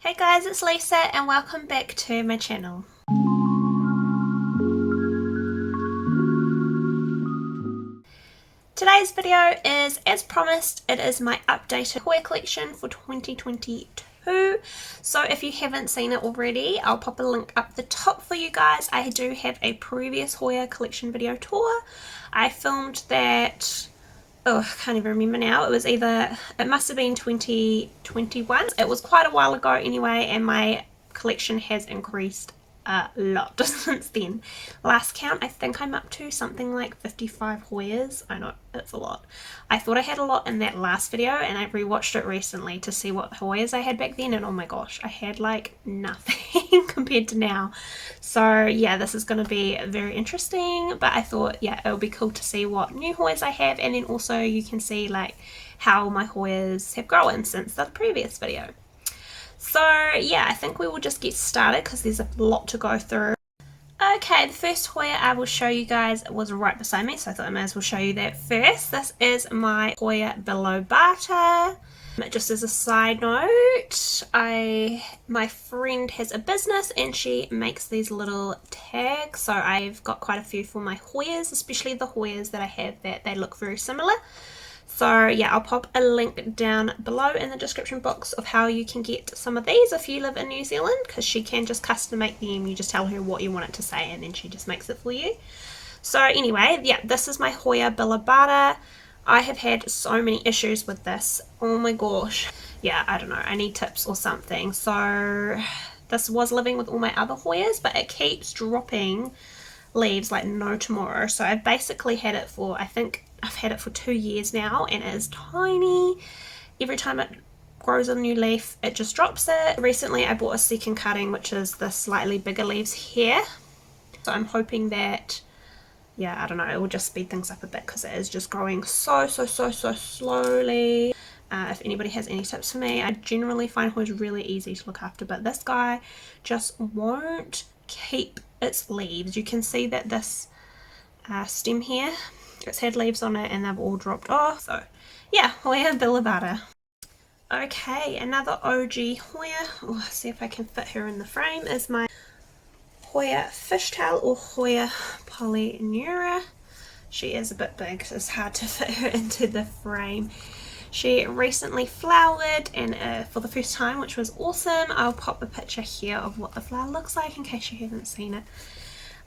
Hey guys, it's Lisa and welcome back to my channel. Today's video is, as promised, it is my updated Hoya collection for 2022. So if you haven't seen it already, I'll pop a link up the top for you guys. I do have a previous Hoya collection video tour. I filmed that, I can't even remember now. It must have been 2021. It was quite a while ago anyway, and my collection has increased a lot since then. Last count, I think I'm up to something like 55 Hoyas. I know, it's a lot. I thought I had a lot in that last video, and I rewatched it recently to see what Hoyas I had back then, and oh my gosh, I had like nothing compared to now. So yeah, this is going to be very interesting, but I thought, yeah, it would be cool to see what new Hoyas I have, and then also you can see like how my Hoyas have grown since the previous video. So yeah, I think we will just get started because there's a lot to go through. Okay, the first Hoya I will show you guys was right beside me, so I thought I might as well show you that first. This is my Hoya bilobata. Just as a side note, my friend has a business and she makes these little tags, so I've got quite a few for my Hoyas, especially the Hoyas that I have that they look very similar. So yeah, I'll pop a link down below in the description box of how you can get some of these if you live in New Zealand, because she can just custom make them. You just tell her what you want it to say and then she just makes it for you. So anyway, yeah, this is my Hoya bilobata. I have had so many issues with this. Oh my gosh. Yeah, I don't know. I need tips or something. So this was living with all my other Hoyas, but it keeps dropping leaves like no tomorrow. So I've basically had it for, I think I've had it for 2 years now, and it is tiny. Every time it grows a new leaf, it just drops it. Recently I bought a second cutting, which is the slightly bigger leaves here. So I'm hoping that, yeah, I don't know, it will just speed things up a bit because it is just growing so slowly. If anybody has any tips for me, I generally find Hoyas really easy to look after, but this guy just won't keep its leaves. You can see that this stem here, it's had leaves on it and they've all dropped off. So yeah, Hoya bilobata. Okay, another OG Hoya, see if I can fit her in the frame, is my Hoya fishtail or Hoya Polyneura. She is a bit big, so it's hard to fit her into the frame. She recently flowered, and for the first time, which was awesome. I'll pop a picture here of what the flower looks like in case you haven't seen it.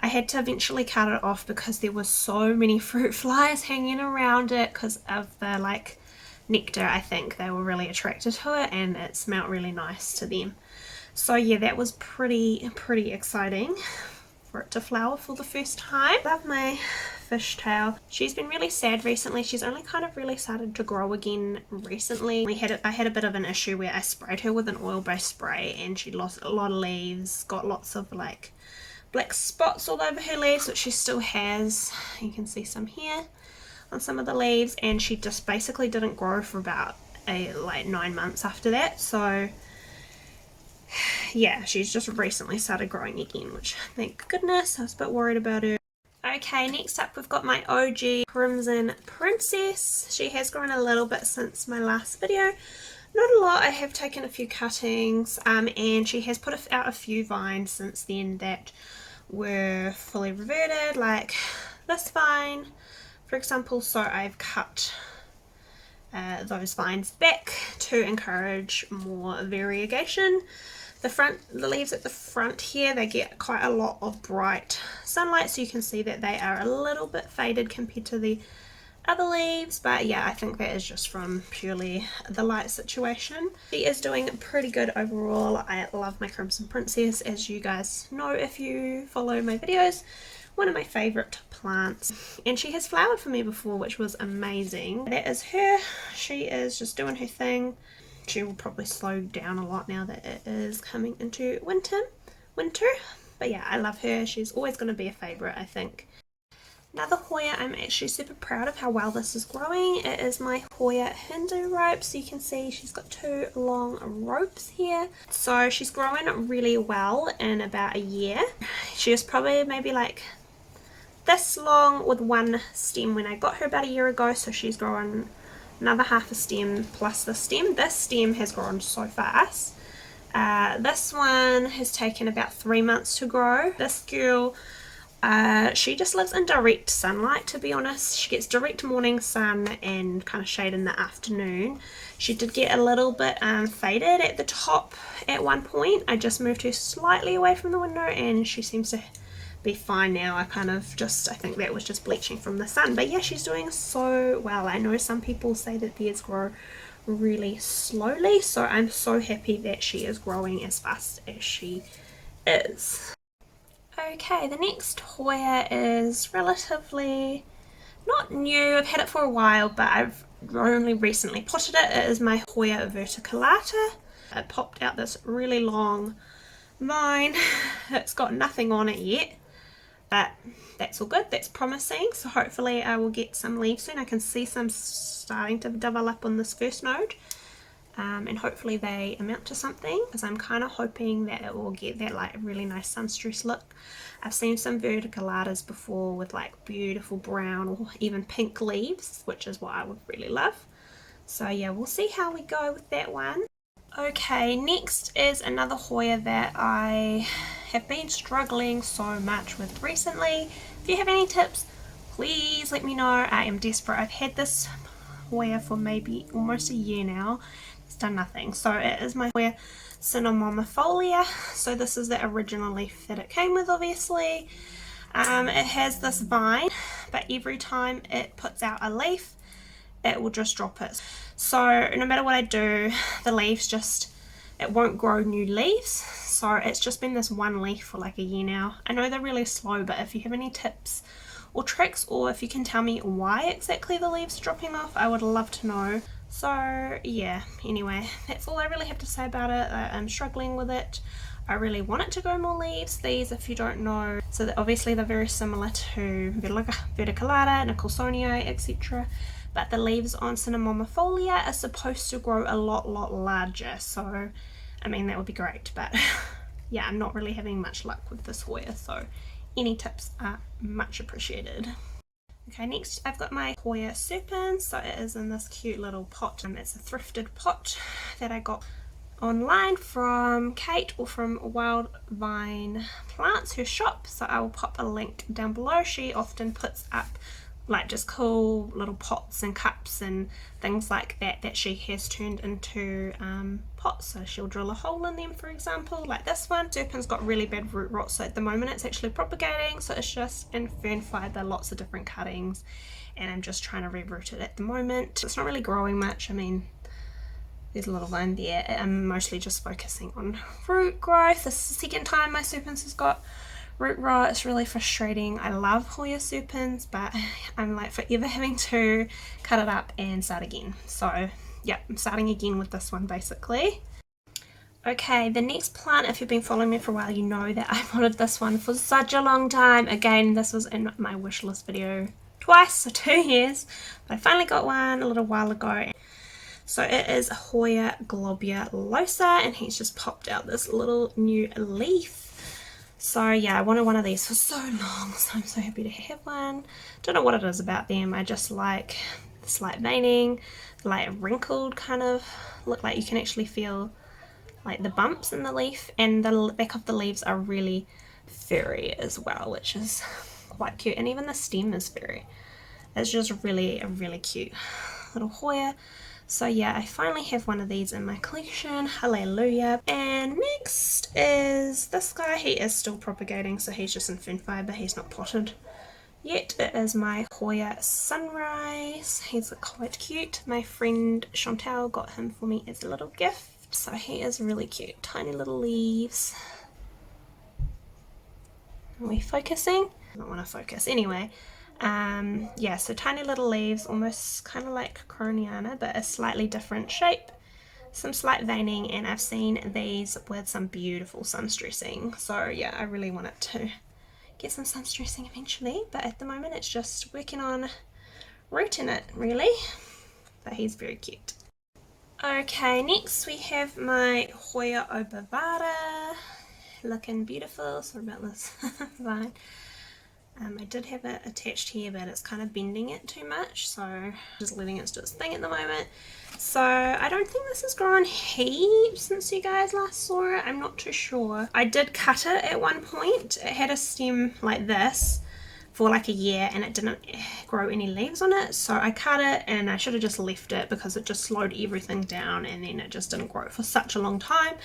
I had to eventually cut it off because there were so many fruit flies hanging around it because of the like nectar. I think they were really attracted to it and it smelled really nice to them. So yeah, that was pretty exciting for it to flower for the first time. Love my fishtail. She's been really sad recently. She's only kind of really started to grow again recently. I had a bit of an issue where I sprayed her with an oil-based spray and she lost a lot of leaves, got lots of like black spots all over her leaves, which she still has. You can see some here on some of the leaves, and she just basically didn't grow for about like 9 months after that. So yeah, she's just recently started growing again, which thank goodness. I was a bit worried about her. Okay, next up we've got my OG Crimson Princess. She has grown a little bit since my last video. Not a lot. I have taken a few cuttings, and she has put out a few vines since then that were fully reverted, like this vine for example. So I've cut those vines back to encourage more variegation. The leaves at the front here, they get quite a lot of bright sunlight, so you can see that they are a little bit faded compared to the other leaves, but yeah, I think that is just from purely the light situation. She is doing pretty good overall. I love my Crimson Princess, as you guys know if you follow my videos. One of my favourite plants, and she has flowered for me before, which was amazing. That is her. She is just doing her thing. She will probably slow down a lot now that it is coming into winter, but yeah, I love her. She's always going to be a favourite, I think. Another Hoya, I'm actually super proud of how well this is growing. It is my Hoya Hindu rope. So you can see she's got 2 long ropes here. So she's growing really well in about a year. She was probably maybe like this long with one stem when I got her about a year ago. So she's growing another half a stem plus the stem. This stem has grown so fast. This one has taken about 3 months to grow. This girl, she just lives in direct sunlight, to be honest. She gets direct morning sun and kind of shade in the afternoon. She did get a little bit faded at the top at one point. I just moved her slightly away from the window and she seems to be fine now. I think that was just bleaching from the sun. But yeah, she's doing so well. I know some people say that beards grow really slowly, so I'm so happy that she is growing as fast as she is. Okay, the next Hoya is relatively not new. I've had it for a while, but I've only recently potted it. It is my Hoya Verticalata. It popped out this really long vine. It's got nothing on it yet, but that's all good. That's promising. So hopefully I will get some leaves soon. I can see some starting to develop on this first node. And hopefully they amount to something, because I'm kind of hoping that it will get that like really nice sun stress look. I've seen some Verticalatas before with like beautiful brown or even pink leaves, which is what I would really love. So yeah, we'll see how we go with that one. Okay, next is another Hoya that I have been struggling so much with recently. If you have any tips, please let me know. I am desperate. I've had this Hoya for maybe almost a year now. It's done nothing. So it is my Hoya Cinnamomifolia. So this is the original leaf that it came with, obviously. It has this vine, but every time it puts out a leaf, it will just drop it. So no matter what I do, the leaves it won't grow new leaves. So it's just been this one leaf for like a year now. I know they're really slow, but if you have any tips or tricks, or if you can tell me why exactly the leaves are dropping off, I would love to know. So yeah, anyway, that's all I really have to say about it. I'm struggling with it. I really want it to grow more leaves. These, if you don't know, so obviously they're very similar to Verticalata, Nicole, etc. But the leaves on Cinnamomifolia are supposed to grow a lot larger. So, I mean, that would be great. But yeah, I'm not really having much luck with this Hoya. So any tips are much appreciated. Okay, next I've got my Hoya Serpens. So it is in this cute little pot. It's a thrifted pot that I got online from Kate, or from Wild Vine Plants, her shop. So I will pop a link down below. She often puts up like just cool little pots and cups and things like that she has turned into pots. So she'll drill a hole in them, for example, like this one. Serpens got really bad root rot, so at the moment it's actually propagating. So it's just in fern fibre, lots of different cuttings, and I'm just trying to reroot it at the moment. It's not really growing much. I mean, there's a little one there. I'm mostly just focusing on root growth. This is the second time my Serpens has got root rot. It's really frustrating. I love Hoya Serpens, but I'm like forever having to cut it up and start again. So yeah, I'm starting again with this one basically. Okay, the next plant, if you've been following me for a while, you know that I wanted this one for such a long time. Again, this was in my wish list video twice, so 2 years, but I finally got one a little while ago. So it is Hoya globulosa, and he's just popped out this little new leaf. So yeah, I wanted one of these for so long, so I'm so happy to have one. Don't know what it is about them. I just like the slight veining, like wrinkled kind of look, like you can actually feel like the bumps in the leaf, and the back of the leaves are really furry as well, which is quite cute, and even the stem is furry. It's just really a really cute little Hoya. So yeah, I finally have one of these in my collection. Hallelujah. And next is this guy. He is still propagating, so he's just in fern fibre. He's not potted yet. It is my Hoya Sunrise. He's quite cute. My friend Chantal got him for me as a little gift. So he is really cute. Tiny little leaves. Are we focusing? I don't want to focus. Anyway. Yeah, so tiny little leaves, almost kind of like Croniana, but a slightly different shape, some slight veining, and I've seen these with some beautiful sun stressing. So yeah, I really want it to get some sun stressing eventually, but at the moment it's just working on rooting it really, but he's very cute. Okay, next we have my Hoya Obovata, looking beautiful. Sorry about this vine. I did have it attached here, but it's kind of bending it too much, so just letting it do its thing at the moment. So I don't think this has grown heaps since you guys last saw it. I'm not too sure. I did cut it at one point. It had a stem like this for like a year and it didn't grow any leaves on it, so I cut it, and I should have just left it because it just slowed everything down and then it just didn't grow for such a long time.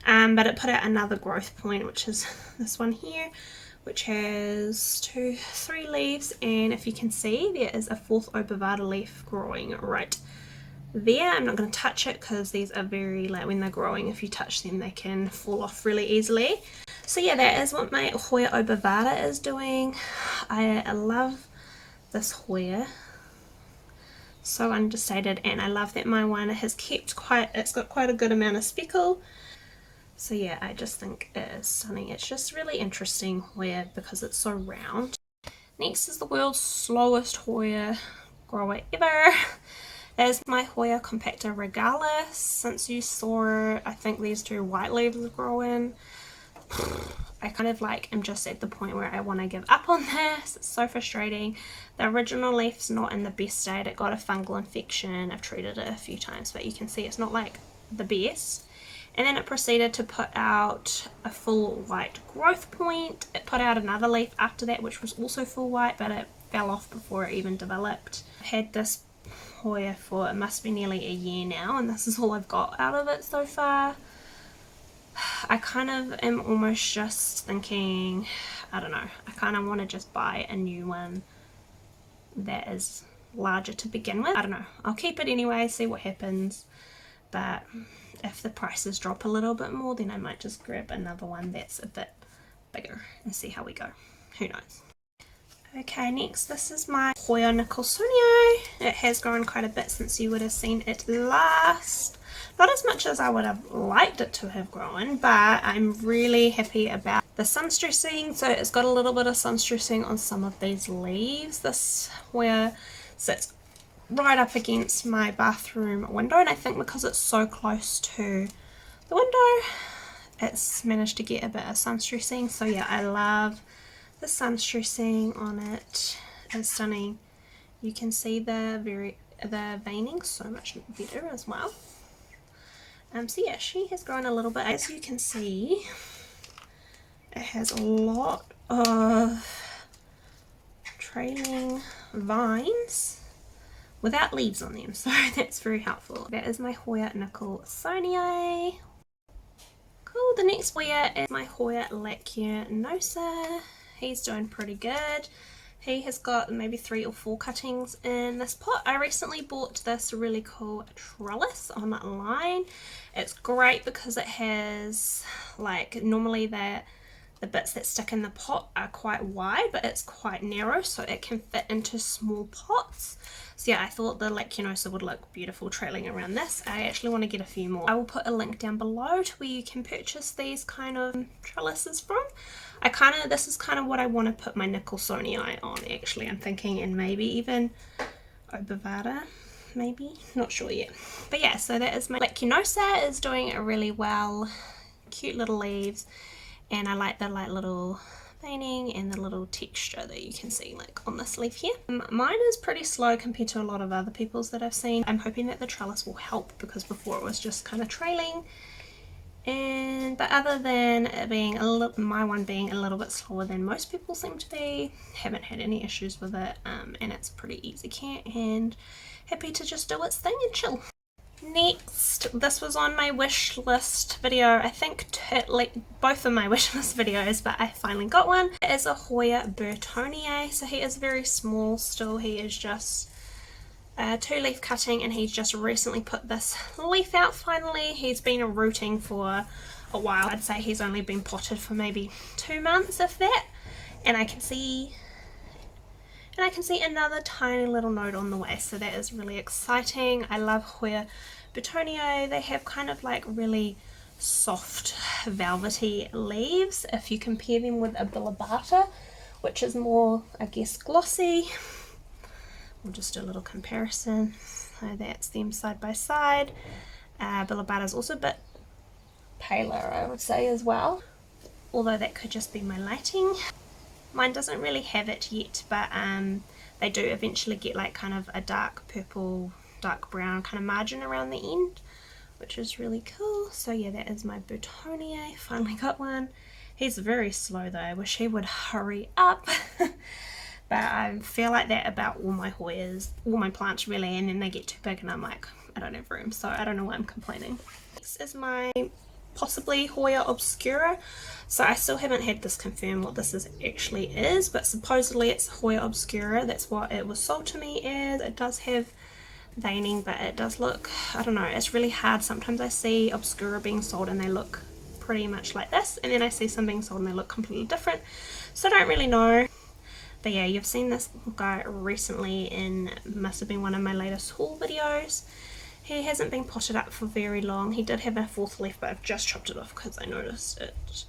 But it put out another growth point, which is this one here, which has 3 leaves, and if you can see, there is a 4th Obovata leaf growing right there. I'm not going to touch it because these are very, like, when they're growing, if you touch them they can fall off really easily. So yeah, that is what my Hoya Obovata is doing. I love this Hoya, so understated, and I love that my one has kept it's got quite a good amount of speckle. So yeah, I just think it is stunning. It's just really interesting Hoya because it's so round. Next is the world's slowest Hoya grower ever. Is my Hoya Compakta regalis. Since you saw, I think these 2 white leaves grow in. I kind of like am just at the point where I want to give up on this. It's so frustrating. The original leaf's not in the best state. It got a fungal infection. I've treated it a few times, but you can see it's not like the best. And then it proceeded to put out a full white growth point. It put out another leaf after that, which was also full white, but it fell off before it even developed. I've had this Hoya for, it must be nearly a year now, and this is all I've got out of it so far. I kind of am almost just thinking, I don't know, I kind of want to just buy a new one that is larger to begin with. I don't know, I'll keep it anyway, see what happens, but if the prices drop a little bit more, then I might just grab another one that's a bit bigger and see how we go. Who knows. Okay, next this is my Hoya nicole sunio. It has grown quite a bit since you would have seen it last. Not as much as I would have liked it to have grown, but I'm really happy about the sun stressing. So it's got a little bit of sun stressing on some of these leaves. This Hoya sits right up against my bathroom window, and I think because it's so close to the window, it's managed to get a bit of sun stressing. So yeah, I love the sun stressing on it. It's stunning. You can see the veining so much better as well. So yeah, she has grown a little bit. As you can see, it has a lot of trailing vines without leaves on them, so that's very helpful. That is my Hoya nicole sunio. Cool. The next Hoya is my Hoya Lacunosa. He's doing pretty good. He has got maybe 3 or 4 cuttings in this pot. I recently bought this really cool trellis online. It's great because it has, like, normally the bits that stick in the pot are quite wide, but it's quite narrow, so it can fit into small pots. So yeah, I thought the Lacunosa would look beautiful trailing around this. I actually want to get a few more. I will put a link down below to where you can purchase these kind of trellises from. This is kind of what I want to put my nicole sunio on, actually, I'm thinking, and maybe even Obovata, maybe, not sure yet. But yeah, so that is my Lacunosa, is doing really well. Cute little leaves, and I like the little veining and the little texture that you can see like on this leaf here. Mine is pretty slow compared to a lot of other people's that I've seen. I'm hoping that the trellis will help because before it was just kind of trailing. But other than it being my one being a little bit slower than most people seem to be, haven't had any issues with it, and it's pretty easy care and happy to just do its thing and chill. Next, this was on my wish list video, I think both of my wish list videos, but I finally got one. It is a Hoya Burtoniae, so he is very small still. He is just 2 leaf cutting, and he's just recently put this leaf out finally. He's been rooting for a while. I'd say he's only been potted for maybe 2 months, if that, and I can see another tiny little node on the way, so that is really exciting. I love Hoya Burtoniae. They have kind of like really soft velvety leaves if you compare them with a bilobata, which is more, I guess, glossy. We'll just do a little comparison. So that's them side by side. Bilobata is also a bit paler, I would say, as well, although that could just be my lighting. Mine doesn't really have it yet, but they do eventually get like kind of a dark purple, dark brown kind of margin around the end, which is really cool. So yeah, that is my Burtoniae. Finally got one. He's very slow though. I wish he would hurry up. But I feel like that about all my Hoyas, all my plants really, and then they get too big and I'm like, I don't have room, so I don't know why I'm complaining. This is my possibly Hoya obscura. So I still haven't had this confirmed what this actually is, but supposedly it's Hoya obscura. That's what it was sold to me as. It does have veining, but it does look, I don't know, it's really hard. Sometimes I see obscura being sold and they look pretty much like this, and then I see some being sold and they look completely different, so I don't really know. But yeah, you've seen this guy recently in, must have been one of my latest haul videos. He hasn't been potted up for very long. He did have a fourth leaf, but I've just chopped it off because I noticed it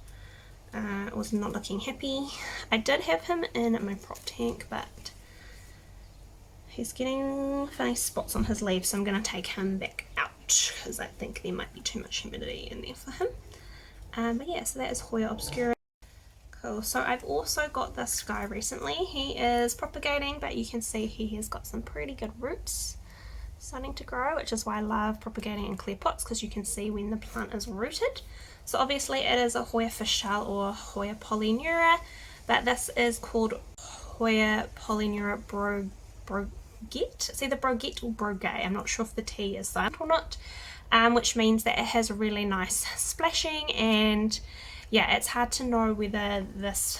was not looking happy. I did have him in my prop tank, but he's getting funny spots on his leaves, so I'm going to take him back out because I think there might be too much humidity in there for him. But yeah, so that is Hoya obscura. Cool. So I've also got this guy recently. He is propagating, but you can see he has got some pretty good roots starting to grow, which is why I love propagating in clear pots, because you can see when the plant is rooted. So obviously it is a Hoya fishtail or Hoya Polyneura, but this is called Hoya Polyneura Broguette. It's either Broguette or Broguet. I'm not sure if the T is silent or not, which means that it has a really nice splashing, and yeah, it's hard to know whether this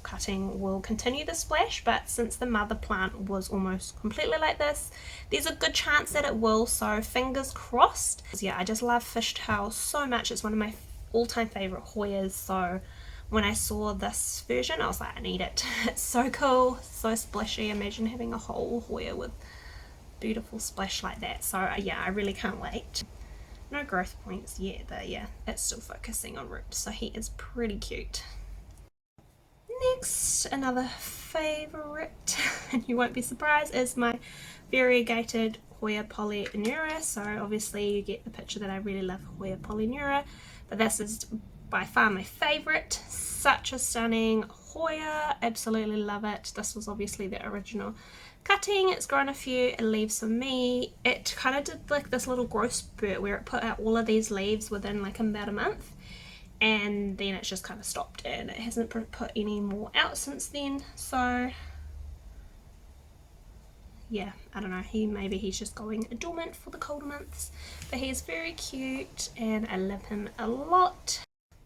cutting will continue the splash, but since the mother plant was almost completely like this, there's a good chance that it will, so fingers crossed. Yeah, I just love fishtail so much. It's one of my all-time favorite Hoyas, so when I saw this version I was like, I need it. It's so cool, so splashy. Imagine having a whole Hoya with beautiful splash like that. So yeah, I really can't wait. No growth points yet, but yeah, it's still focusing on roots, so he is pretty cute. Next, another favourite, and you won't be surprised, is my Variegated Hoya Polyneura. So obviously you get the picture that I really love Hoya Polyneura, but this is by far my favourite. Such a stunning Hoya, absolutely love it. This was obviously the original cutting. It's grown a few leaves for me. It kind of did like this little growth spurt where it put out all of these leaves within like about a month, and then it's just kind of stopped and it hasn't put any more out since then. So yeah, I don't know, maybe he's just going dormant for the colder months, but he's very cute and I love him a lot.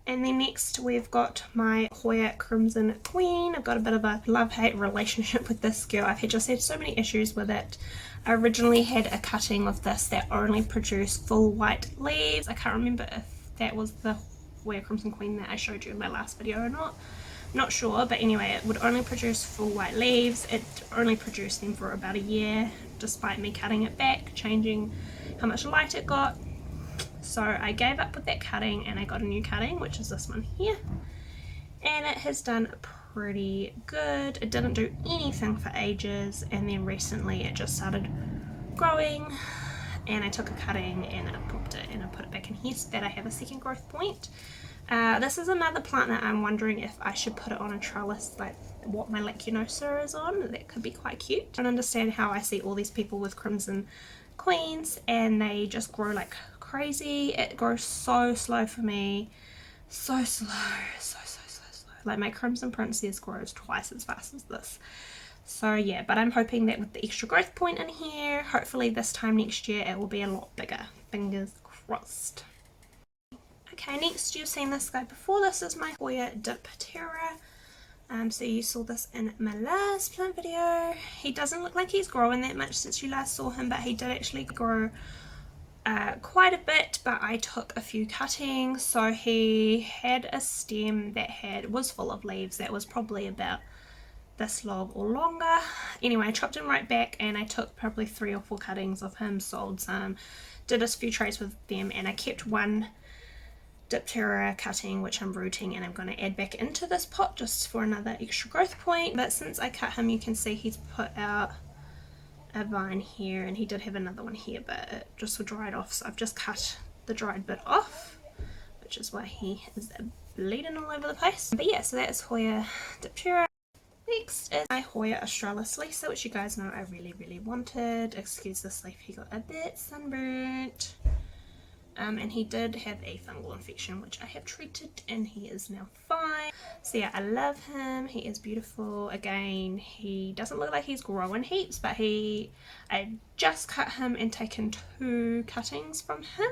And then next we've got my Hoya Crimson Queen. I've got a bit of a love-hate relationship with this girl. I've just had so many issues with it. I originally had a cutting of this that only produced full white leaves. I can't remember if that was the Hoya Crimson Queen that I showed you in my last video or not. Not sure, but anyway, it would only produce full white leaves. It only produced them for about a year, despite me cutting it back, changing how much light it got. So I gave up with that cutting and I got a new cutting, which is this one here, and it has done pretty good. It didn't do anything for ages, and then recently it just started growing, and I took a cutting and I popped it and I put it back in here so that I have a second growth point. This is another plant that I'm wondering if I should put it on a trellis like what my Lacunosa is on. That could be quite cute. I don't understand how I see all these people with Crimson Queens and they just grow like crazy. It grows so slow for me, so slow. Like my Crimson Princess grows twice as fast as this. So yeah, but I'm hoping that with the extra growth point in here, hopefully this time next year it will be a lot bigger. Fingers crossed. Okay, next you've seen this guy before. This is my Hoya Diptera. So you saw this in my last plant video. He doesn't look like he's growing that much since you last saw him, but he did actually grow quite a bit, but I took a few cuttings. So he had a stem that was full of leaves that was probably about this long or longer. Anyway, I chopped him right back and I took probably 3 or 4 cuttings of him, sold some, did a few trays with them, and I kept one Diptera cutting which I'm rooting and I'm going to add back into this pot just for another extra growth point. But since I cut him, you can see he's put out a vine here, and he did have another one here, but it just dried off, so I've just cut the dried bit off, which is why he is bleeding all over the place. But yeah, so that is Hoya Diptera. Next is my Hoya Australis Lisa, which you guys know I really wanted. Excuse this leaf, he got a bit sunburnt. And he did have a fungal infection, which I have treated, and he is now fine. So yeah, I love him. He is beautiful. Again, he doesn't look like he's growing heaps, but I just cut him and taken 2 cuttings from him,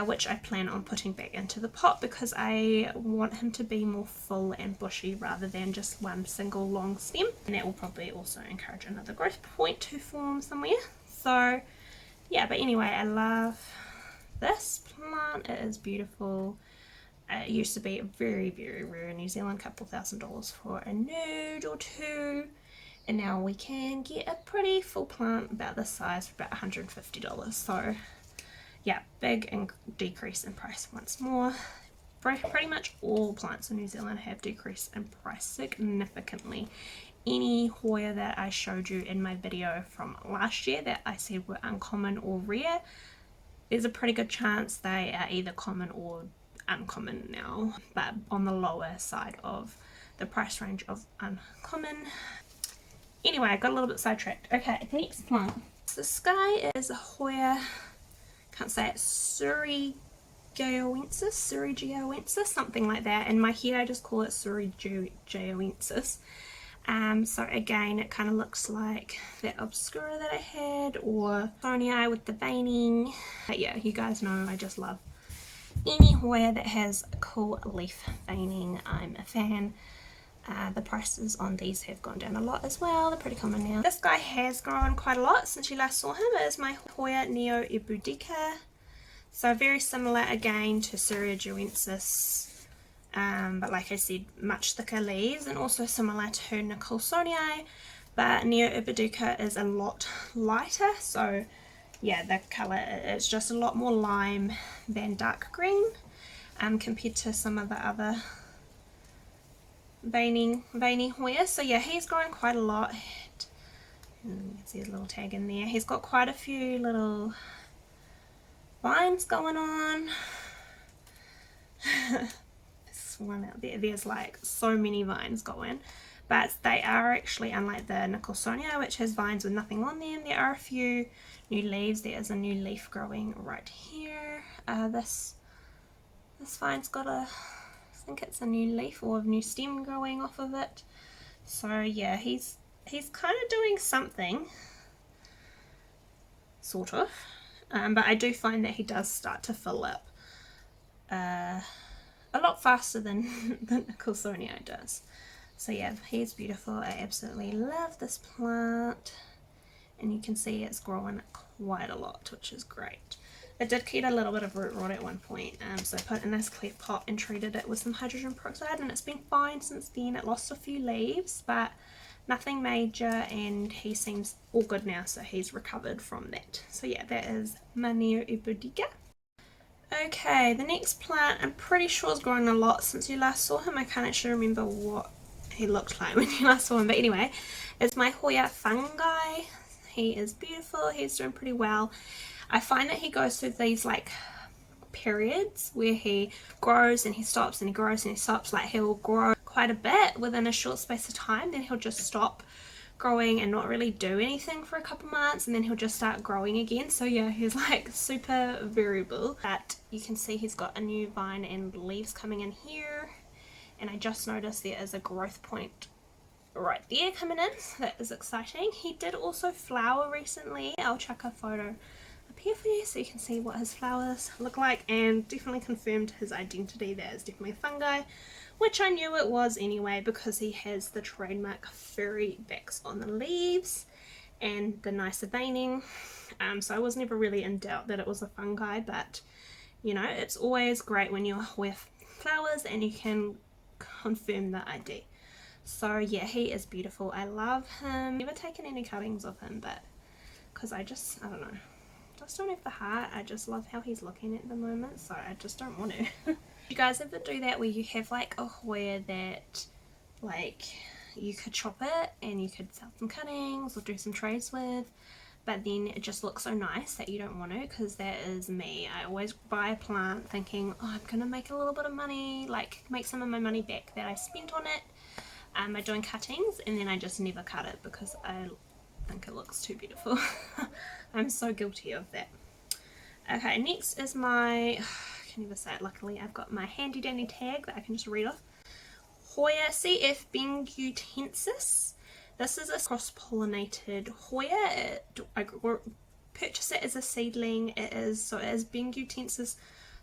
which I plan on putting back into the pot because I want him to be more full and bushy rather than just one single long stem. And that will probably also encourage another growth point to form somewhere. So yeah, but anyway, I love this plant. It is beautiful. It used to be very rare in New Zealand, couple $1,000 for a nude or 2, and now we can get a pretty full plant about this size for about $150. So yeah, big decrease in price once more. Pretty much all plants in New Zealand have decreased in price significantly. Any Hoya that I showed you in my video from last year that I said were uncommon or rare, there's a pretty good chance they are either common or uncommon now, but on the lower side of the price range of uncommon. Anyway, I got a little bit sidetracked. Okay, next plant. This guy is a Hoya, can't say it, Surigioensis, something like that. In my head I just call it Surigioensis. So again, it kind of looks like that obscura that I had, or Burtoniae with the veining. But yeah, you guys know I just love any Hoya that has cool leaf veining. I'm a fan. The prices on these have gone down a lot as well. They're pretty common now. This guy has grown quite a lot since you last saw him. It is my Hoya Neo-Ibudica. So very similar again to Surigioensis. But like I said, much thicker leaves, and also similar to Nicole, but Neo-Ibudica is a lot lighter. So yeah, the colour is just a lot more lime than dark green, compared to some of the other Veiny Hoya. So yeah, he's growing quite a lot. You can see his little tag in there. He's got quite a few little vines going on. One out there, there's like so many vines going, but they are actually, unlike the Nicole, which has vines with nothing on them, there are a few new leaves. There is a new leaf growing right here. This vine's got I think it's a new leaf or a new stem growing off of it. So yeah, he's kind of doing something, sort of, but I do find that he does start to fill up a lot faster than Nicole does. So yeah, he's beautiful. I absolutely love this plant, and you can see it's growing quite a lot, which is great. It did get a little bit of root rot at one point, so I put it in this clear pot and treated it with some hydrogen peroxide, and it's been fine since then. It lost a few leaves, but nothing major, and he seems all good now, so he's recovered from that. So yeah, that is my Neo-Ibudica. Okay, the next plant I'm pretty sure has grown a lot since you last saw him. I can't actually remember what he looked like when you last saw him, but anyway, it's my Hoya fungi. He is beautiful. He's doing pretty well. I find that he goes through these like periods where he grows and he stops, and he grows and he stops. Like he'll grow quite a bit within a short space of time, then he'll just stop growing and not really do anything for a couple months, and then he'll just start growing again. So yeah, he's like super variable, but you can see he's got a new vine and leaves coming in here, and I just noticed there is a growth point right there coming in, so that is exciting. He did also flower recently. I'll chuck a photo up here for you so you can see what his flowers look like, and definitely confirmed his identity. That is definitely fungi, which I knew it was anyway because he has the trademark furry backs on the leaves and the nicer veining. So I was never really in doubt that it was a fungi, but you know, it's always great when you're with flowers and you can confirm the ID. So yeah, he is beautiful. I love him. Never taken any cuttings of him, but because I don't know, just don't have the heart. I just love how he's looking at the moment, so I just don't want to. You guys ever do that where you have like a Hoya that like you could chop it and you could sell some cuttings or do some trades with, but then it just looks so nice that you don't want to? Because that is me. I always buy a plant thinking, oh, I'm gonna make a little bit of money, like make some of my money back that I spent on it, by doing cuttings, and then I just never cut it because I think it looks too beautiful. I'm so guilty of that. Okay, next is my, I can't even say it, luckily I've got my handy dandy tag that I can just read off. Hoya CF Benguetensis. This is a cross-pollinated Hoya. I purchased it as a seedling. It is Benguetensis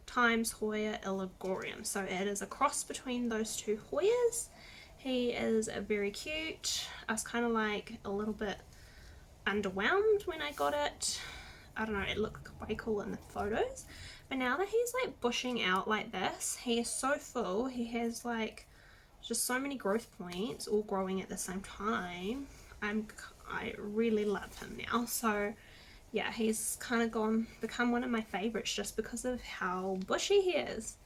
times Hoya eligorium. So it is a cross between those two Hoyas. He is very cute. I was kind of like a little bit underwhelmed when I got it. I don't know, it looked way cool in the photos. But now that he's like bushing out like this, he is so full. He has like just so many growth points all growing at the same time. I really love him now. So yeah, he's kind of become one of my favorites just because of how bushy he is.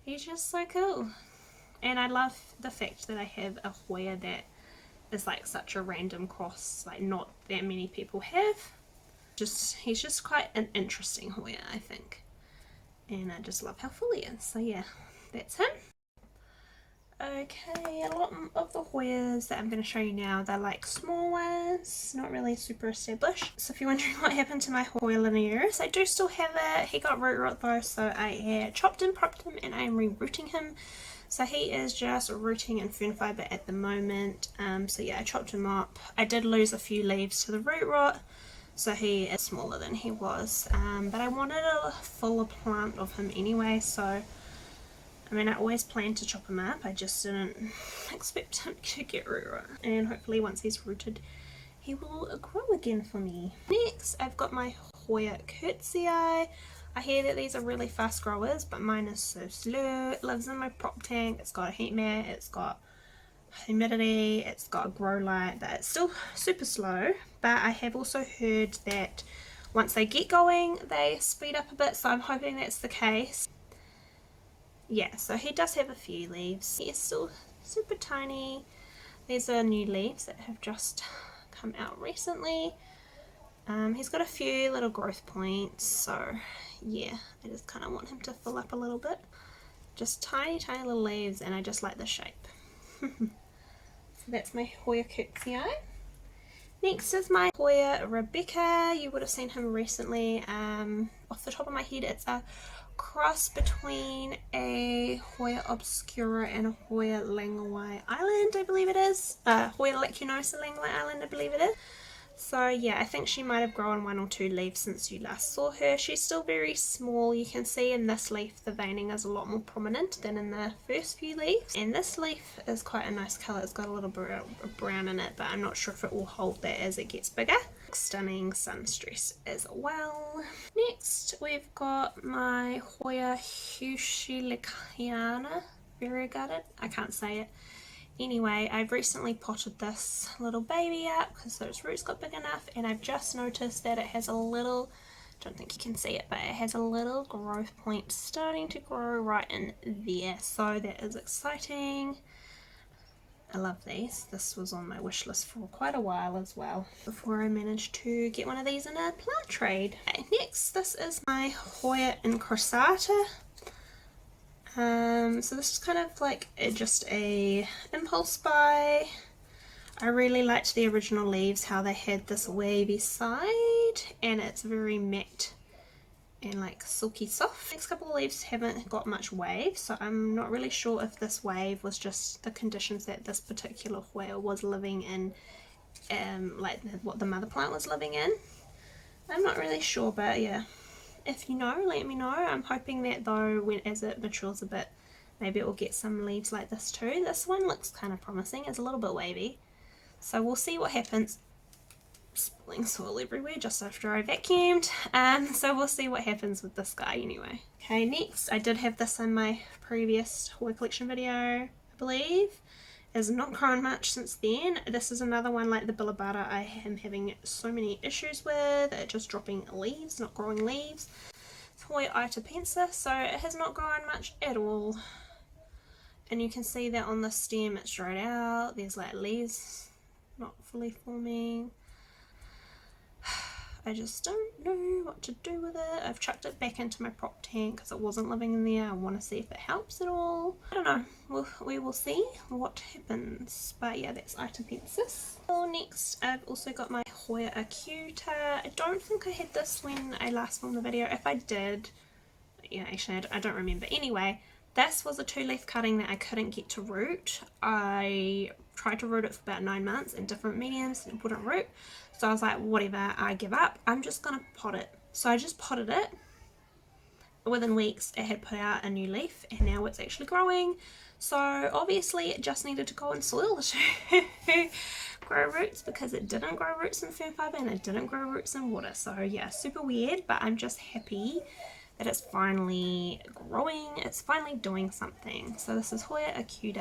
He's just so cool. And I love the fact that I have a Hoya that is like such a random cross, like not that many people have. He's just quite an interesting Hoya, I think. And I just love how full he is. So yeah, that's him. Okay, a lot of the Hoyas that I'm going to show you now, they're like small ones, not really super established. So if you're wondering what happened to my Hoya linearis, I do still have it. He got root rot though, so I chopped and propped him and I'm rerooting him. So he is just rooting in fern fibre at the moment. So yeah, I chopped him up. I did lose a few leaves to the root rot, so he is smaller than he was. But I wanted a fuller plant of him anyway, so I mean, I always planned to chop him up, I just didn't expect him to get root rot. And hopefully once he's rooted, he will grow again for me. Next, I've got my Hoya Kerrii. I hear that these are really fast growers, but mine is so slow. It lives in my prop tank, it's got a heat mat, it's got humidity, it's got a grow light, but it's still super slow. But I have also heard that once they get going, they speed up a bit, so I'm hoping that's the case. Yeah, so he does have a few leaves. He is still super tiny. These are new leaves that have just come out recently. He's got a few little growth points, so yeah, I just kind of want him to fill up a little bit. Just tiny little leaves, and I just like the shape. So that's my Hoya Kerrii. Next is my Hoya Rebecca. You would have seen him recently. Off the top of my head, it's a cross between a Hoya obscura and a Hoya Langawai Island, I believe it is. Hoya Lacunosa Langawai Island, I believe it is. So yeah, I think she might have grown 1 or 2 leaves since you last saw her. She's still very small. You can see in this leaf the veining is a lot more prominent than in the first few leaves. And this leaf is quite a nice colour. It's got a little bit of brown in it, but I'm not sure if it will hold that as it gets bigger. Stunning sun stress as well. Next, we've got my Hoya Houseplant. Variegated. I can't say it. Anyway, I've recently potted this little baby up because those roots got big enough, and I've just noticed that it has a little, don't think you can see it, but it has a little growth point starting to grow right in there, so that is exciting. I love these. This was on my wish list for quite a while as well, before I managed to get one of these in a plant trade. Okay, next, this is my Hoya Incurvula. So this is kind of like just a impulse buy. I really liked the original leaves, how they had this wavy side, and it's very matte and like silky soft. Next couple of leaves haven't got much wave, so I'm not really sure if this wave was just the conditions that this particular Hoya was living in, like what the mother plant was living in. I'm not really sure, but yeah, if you know, let me know. I'm hoping that though, as it matures a bit, maybe it will get some leaves like this too. This one looks kind of promising. It's a little bit wavy, so we'll see what happens. Spilling soil everywhere just after I vacuumed, so we'll see what happens with this guy anyway. Okay, next, I did have this in my previous Hoya collection video, I believe. Has not grown much since then. This is another one like the bilobata I am having so many issues with, just dropping leaves, not growing leaves. It's Hoya Itampensis, so it has not grown much at all. And you can see that on the stem it's dried out, there's like leaves not fully forming. I just don't know what to do with it. I've chucked it back into my prop tank because it wasn't living in there. I want to see if it helps at all. I don't know. We will see what happens. But yeah, that's Itampensis. Well, next I've also got my Hoya Acute. I don't think I had this when I last filmed the video. If I did, yeah, actually I don't remember. Anyway, this was a 2-leaf cutting that I couldn't get to root. I tried to root it for about 9 months in different mediums and it wouldn't root. So I was like, whatever, I give up. I'm just going to pot it. So I just potted it. Within weeks it had put out a new leaf and now it's actually growing. So obviously it just needed to go in soil to grow roots because it didn't grow roots in fern fibre and it didn't grow roots in water. So yeah, super weird, but I'm just happy that it's finally growing, it's finally doing something. So this is Hoya Acute.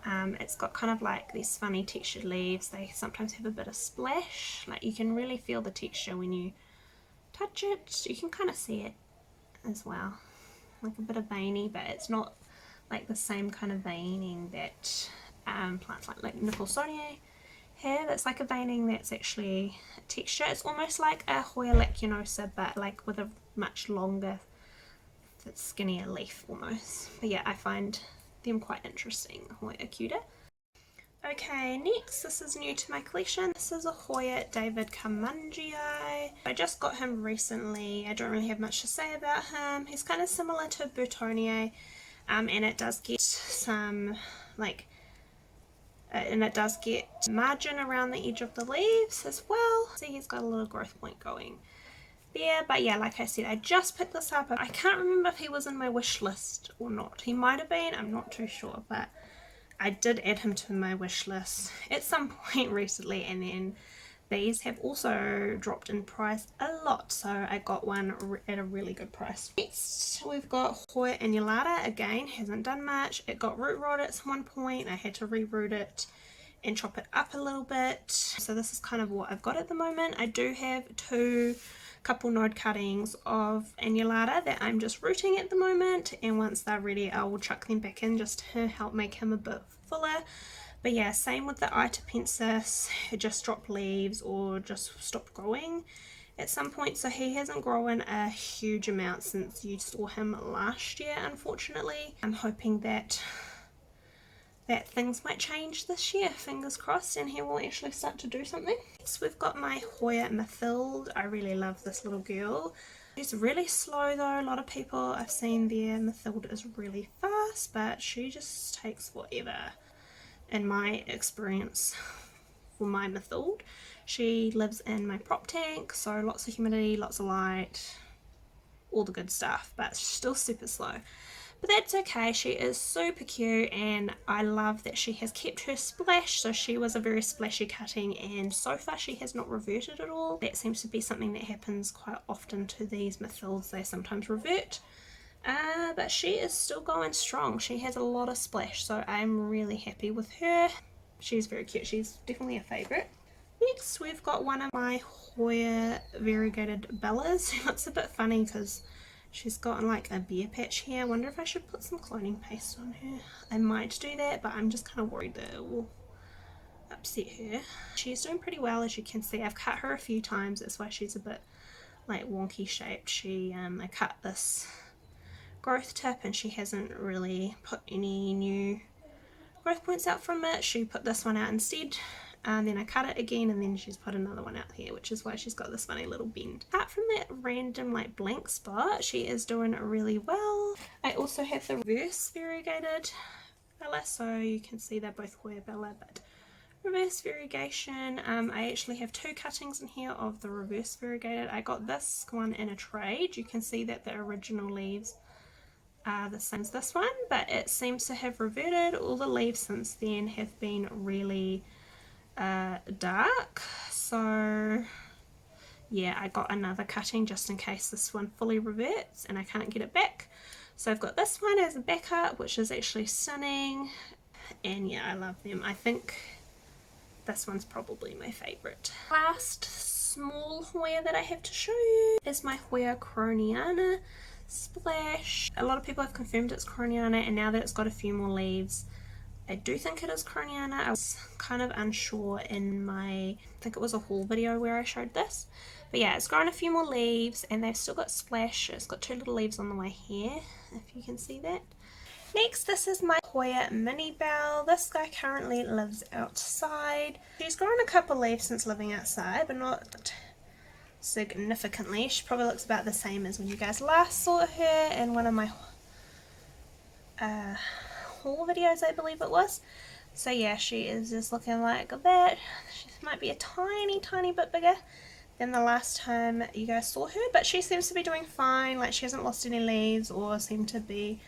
It's got kind of like these funny textured leaves. They sometimes have a bit of splash, like you can really feel the texture when you touch it. You can kind of see it as well, like a bit of veiny, but it's not like the same kind of veining that plants like nicole have. It's like a veining that's actually texture. It's almost like a Hoya Lacunosa, but like with a much longer, skinnier leaf almost. But yeah, I find them quite interesting, Hoya Acute. Okay, next, this is new to my collection. This is a Hoya Davidklimania. I just got him recently. I don't really have much to say about him. He's kind of similar to Burtoniae, and it does get some margin around the edge of the leaves as well. See, he's got a little growth point going there. But yeah, like I said, I just picked this up. I can't remember if he was in my wish list or not. He might have been, I'm not too sure, but I did add him to my wish list at some point recently, and then these have also dropped in price a lot, so I got one at a really good price. Next we've got Hoya Annulata. Again, hasn't done much. It got root rot at one point. I had to reroot it and chop it up a little bit. So this is kind of what I've got at the moment. I do have couple node cuttings of Annulata that I'm just rooting at the moment, and once they're ready I will chuck them back in just to help make him a bit fuller. But yeah, same with the Itampensis. It just dropped leaves or just stopped growing at some point, so he hasn't grown a huge amount since you saw him last year, unfortunately. I'm hoping that things might change this year, fingers crossed, and he will actually start to do something. Next we've got my Hoya Mathilde. I really love this little girl. She's really slow though. A lot of people I've seen their Mathilde is really fast, but she just takes forever in my experience for my Mathilde. She lives in my prop tank, so lots of humidity, lots of light, all the good stuff, but still super slow. But that's okay, she is super cute, and I love that she has kept her splash. So she was a very splashy cutting, and so far she has not reverted at all. That seems to be something that happens quite often to these Mathildes, they sometimes revert. But she is still going strong. She has a lot of splash, so I'm really happy with her. She's very cute, she's definitely a favourite. Next we've got one of my Hoya Variegated Bellas. It's a bit funny because she's got like a bare patch here. I wonder if I should put some cloning paste on her. I might do that, but I'm just kind of worried that it will upset her. She's doing pretty well, as you can see. I've cut her a few times, that's why she's a bit like wonky shaped. I cut this growth tip and she hasn't really put any new growth points out from it. She put this one out instead, and then I cut it again, and then she's put another one out here, which is why she's got this funny little bend. Apart from that random like blank spot, she is doing really well. I also have the reverse variegated Bella, so you can see they're both Hoya Bella, but reverse variegation. I actually have 2 cuttings in here of the reverse variegated. I got this one in a trade. You can see that the original leaves are the same as this one, but it seems to have reverted. All the leaves since then have been really dark, so yeah, I got another cutting just in case this one fully reverts and I can't get it back. So I've got this one as a backup, which is actually stunning, and yeah, I love them. I think this one's probably my favorite. Last small Hoya that I have to show you is my Hoya Croniana Splash. A lot of people have confirmed it's Croniana, and now that it's got a few more leaves, I do think it is Croniana. I was kind of unsure in I think it was a haul video where I showed this. But yeah, it's grown a few more leaves and they've still got splash. It's got 2 little leaves on the way here, if you can see that. Next, this is my Hoya mini bell. This guy currently lives outside. She's grown a couple leaves since living outside, but not significantly. She probably looks about the same as when you guys last saw her in one of my haul videos, I believe it was. So yeah, she is just looking like that. She might be a tiny bit bigger than the last time you guys saw her, but she seems to be doing fine. Like, she hasn't lost any leaves or seemed to be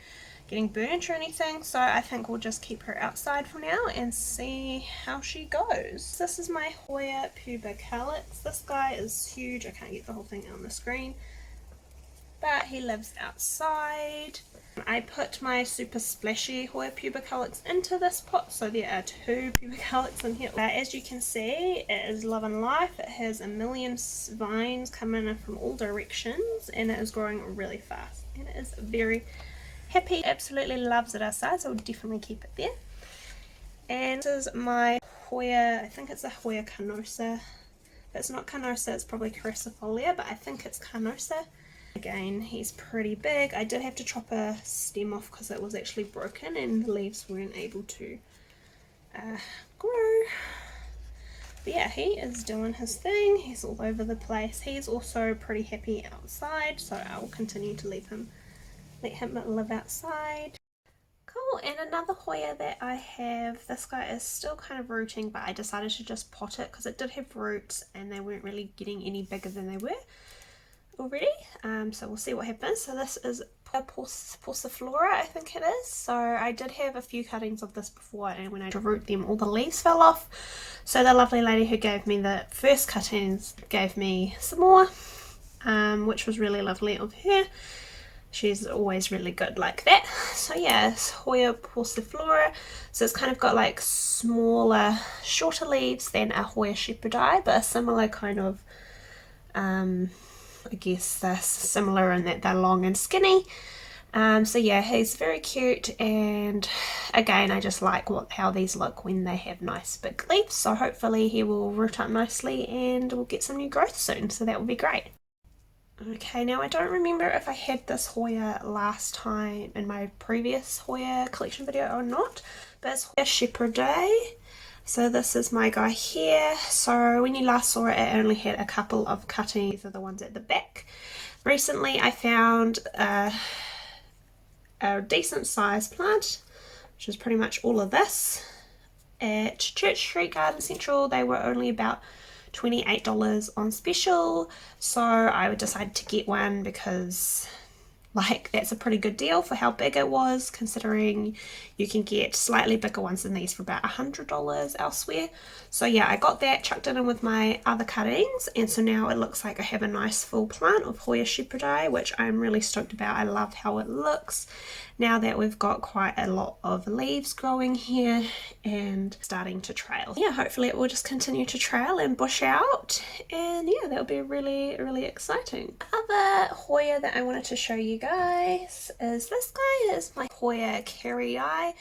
getting burnt or anything, so I think we'll just keep her outside for now and see how she goes. This is my Hoya pubicalis. This guy is huge. I can't get the whole thing on the screen, but he lives outside. I put my super splashy Hoya pubicalis into this pot, so there are 2 pubicalis in here. As you can see, it is love and life. It has a million vines coming in from all directions and it is growing really fast and it is very happy. Absolutely loves it outside, so we'll definitely keep it there. And this is my Hoya, I think it's a Hoya carnosa. If it's not carnosa, it's probably Crassifolia, but I think it's carnosa. Again, he's pretty big. I did have to chop a stem off because it was actually broken and the leaves weren't able to grow. But yeah, he is doing his thing. He's all over the place. He's also pretty happy outside, so I will continue to let him live outside. Cool. And another Hoya that I have, this guy is still kind of rooting, but I decided to just pot it because it did have roots and they weren't really getting any bigger than they were already. So we'll see what happens. So this is Porciflora, I think it is. So I did have a few cuttings of this before, and when I root them, all the leaves fell off. So the lovely lady who gave me the first cuttings gave me some more, which was really lovely of her. She's always really good like that. So yeah, it's Hoya Porciflora. So it's kind of got like smaller, shorter leaves than a Hoya Shepherdii, but a similar kind of, I guess they're similar in that they're long and skinny. So yeah, he's very cute, and again, I just like how these look when they have nice big leaves. So hopefully he will root up nicely and we'll get some new growth soon, so that will be great. Okay, now I don't remember if I had this Hoya last time in my previous Hoya collection video or not, but it's Hoya Shepherdii. So this is my guy here. So when you last saw it, it only had a couple of cuttings. These are the ones at the back. Recently I found a decent sized plant, which is pretty much all of this, at Church Street Garden Central. They were only about $28 on special, so I decided to get one because like that's a pretty good deal for how big it was, considering you can get slightly bigger ones than these for about $100 elsewhere. So yeah, I got that, chucked it in with my other cuttings, and so now it looks like I have a nice full plant of Hoya Shepherdii, which I'm really stoked about. I love how it looks now that we've got quite a lot of leaves growing here and starting to trail. Yeah, hopefully it will just continue to trail and bush out, and yeah, that'll be really exciting. Other Hoya that I wanted to show you guys is this guy. Is my Hoya Kerrii.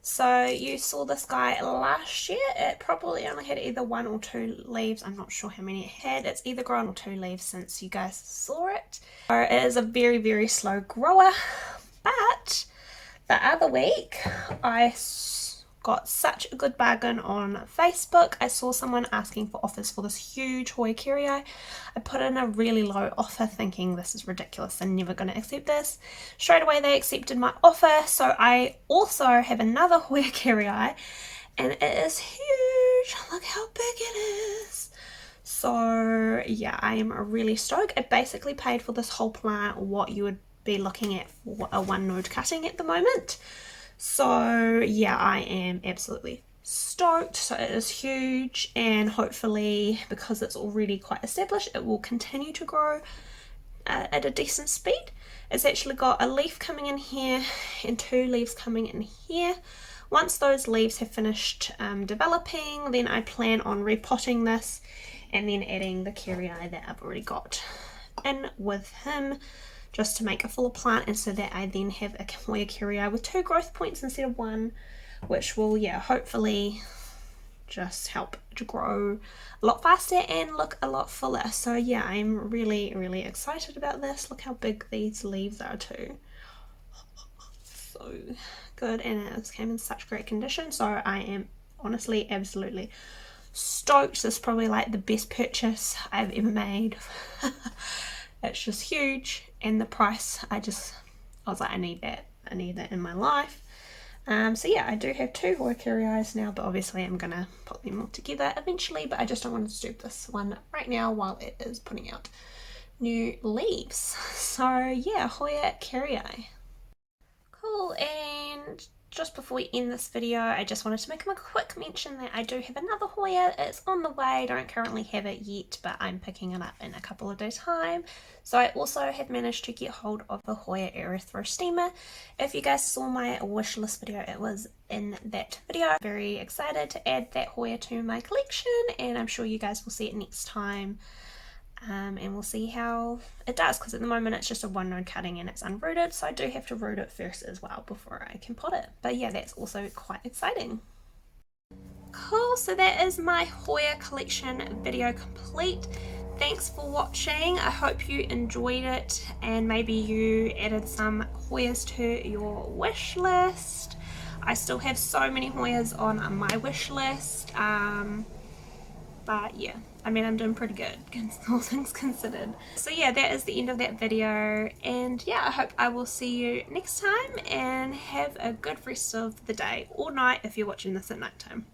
So you saw this guy last year. It probably only had either 1 or 2 leaves. I'm not sure how many it had. It's either grown or 2 leaves since you guys saw it. So it is a very slow grower, but the other week I got such a good bargain on Facebook. I saw someone asking for offers for this huge Hoya Kerrii. I put in a really low offer thinking this is ridiculous, they're never going to accept this. Straight away they accepted my offer, so I also have another Hoya Kerrii, and it is huge. Look how big it is. So yeah, I am really stoked. I basically paid for this whole plant what you would be looking at for a 1 node cutting at the moment. So yeah, I am absolutely stoked. So it is huge, and hopefully because it's already quite established, it will continue to grow at a decent speed. It's actually got a leaf coming in here and 2 leaves coming in here. Once those leaves have finished developing, then I plan on repotting this and then adding the Kerrii that I've already got in with him, just to make a fuller plant, and so that I then have a Hoya Kerrii with 2 growth points instead of 1, which will, yeah, hopefully just help to grow a lot faster and look a lot fuller. So yeah, I'm really excited about this. Look how big these leaves are too. So good, and it came in such great condition, so I am honestly absolutely stoked. This is probably like the best purchase I've ever made. It's just huge, and the price, I was like, I need that in my life. So yeah, I do have 2 Hoya Kerrii now, but obviously I'm gonna put them all together eventually, but I just don't want to do this one right now while it is putting out new leaves. So yeah, Hoya Kerrii. Cool, and just before we end this video, I just wanted to make a quick mention that I do have another Hoya. It's on the way. I don't currently have it yet, but I'm picking it up in a couple of days' time. So I also have managed to get hold of a Hoya erythrostema. If you guys saw my wish list video, it was in that video. I'm very excited to add that Hoya to my collection, and I'm sure you guys will see it next time. And we'll see how it does, because at the moment it's just a 1-node cutting and it's unrooted, so I do have to root it first as well before I can pot it. But yeah, that's also quite exciting. Cool, so that is my Hoya collection video complete. Thanks for watching. I hope you enjoyed it and maybe you added some Hoyas to your wish list. I still have so many Hoyas on my wish list. But yeah, I mean, I'm doing pretty good, all things considered. So yeah, that is the end of that video, and yeah, I hope I will see you next time, and have a good rest of the day or night if you're watching this at night time.